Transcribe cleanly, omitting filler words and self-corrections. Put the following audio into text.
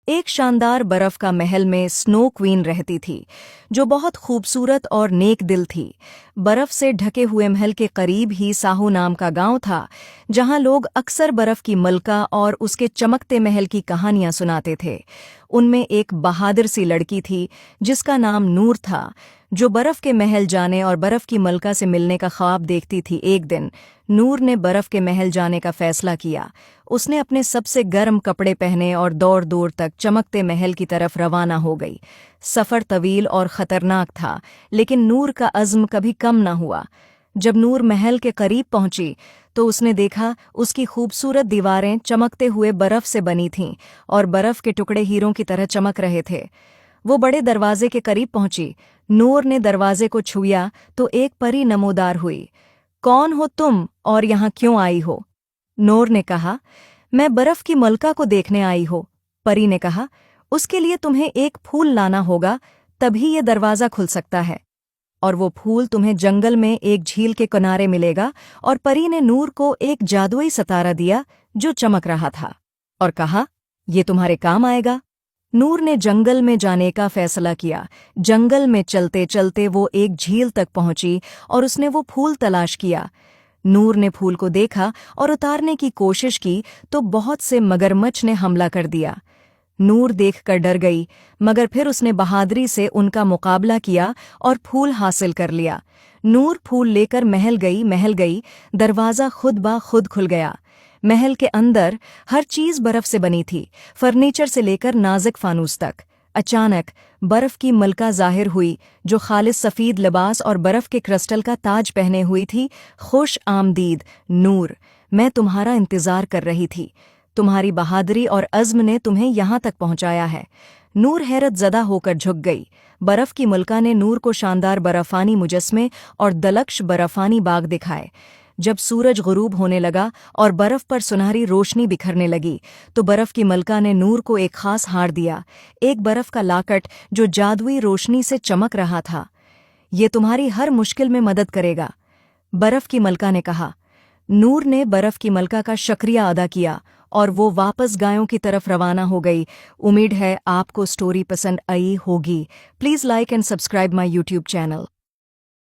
एक शानदार बर्फ का महल में स्नो क्वीन रहती थी, जो बहुत खूबसूरत और नेक दिल थी। बर्फ से ढके हुए महल के करीब ही साहू नाम का गांव था, जहां लोग अक्सर बर्फ की मलका और उसके चमकते महल की कहानियां सुनाते थे। उनमें एक बहादुर सी लड़की थी, जिसका नाम नूर था, जो बर्फ के महल जाने और बर्फ की मलका से मिलने का ख्वाब देखती थी। एक दिन नूर ने बर्फ के महल जाने का फैसला किया। उसने अपने सबसे गर्म कपड़े पहने और दौड़ दूर तक चमकते महल की तरफ रवाना हो गई। सफ़र तवील और ख़तरनाक था, लेकिन नूर का अज़्म कभी कम न हुआ। जब नूर महल के करीब पहुंची तो उसने देखा उसकी खूबसूरत दीवारें चमकते हुए बर्फ से बनी थीं और बर्फ के टुकड़े हीरों की तरह चमक रहे थे। वो बड़े दरवाजे के करीब पहुंची। नूर ने दरवाजे को छुआ तो एक परी नमोदार हुई। कौन हो तुम और यहाँ क्यों आई हो? नूर ने कहा, मैं बर्फ की मलका को देखने आई हो। परी ने कहा, उसके लिए तुम्हें एक फूल लाना होगा, तभी ये दरवाज़ा खुल सकता है। और वो फूल तुम्हें जंगल में एक झील के किनारे मिलेगा। और परी ने नूर को एक जादुई सितारा दिया जो चमक रहा था, और कहा, ये तुम्हारे काम आएगा। नूर ने जंगल में जाने का फैसला किया। जंगल में चलते चलते वो एक झील तक पहुंची और उसने वो फूल तलाश किया। नूर ने फूल को देखा और उतारने की कोशिश की तो बहुत से मगरमच्छ ने हमला कर दिया। नूर देखकर डर गई, मगर फिर उसने बहादुरी से उनका मुकाबला किया और फूल हासिल कर लिया। नूर फूल लेकर महल गई। दरवाज़ा खुद ब खुद खुल गया। महल के अंदर हर चीज़ बर्फ से बनी थी, फर्नीचर से लेकर नाजुक फानूस तक। अचानक बर्फ की मलका जाहिर हुई, जो खालिस सफ़ेद लिबास और बर्फ के क्रिस्टल का ताज पहने हुई थी। खुश आमदीद नूर, मैं तुम्हारा इंतज़ार कर रही थी। तुम्हारी बहादुरी और अज़्म ने तुम्हें यहाँ तक पहुँचाया है। नूर हैरत ज़दा होकर झुक गई। बर्फ की मलका ने नूर को शानदार बर्फानी मुजस्मे और दलक्ष बर्फानी बाग दिखाए। जब सूरज गुरूब होने लगा और बर्फ पर सुनहरी रोशनी बिखरने लगी, तो बर्फ की मलका ने नूर को एक खास हार दिया, एक बर्फ का लाकट जो जादुई रोशनी से चमक रहा था। ये तुम्हारी हर मुश्किल में मदद करेगा, बर्फ की मलका ने कहा। नूर ने बर्फ की मलका का शुक्रिया अदा किया और वो वापस गायों की तरफ रवाना हो गई। उम्मीद है आपको स्टोरी पसंद आई होगी। Please like and subscribe my YouTube channel.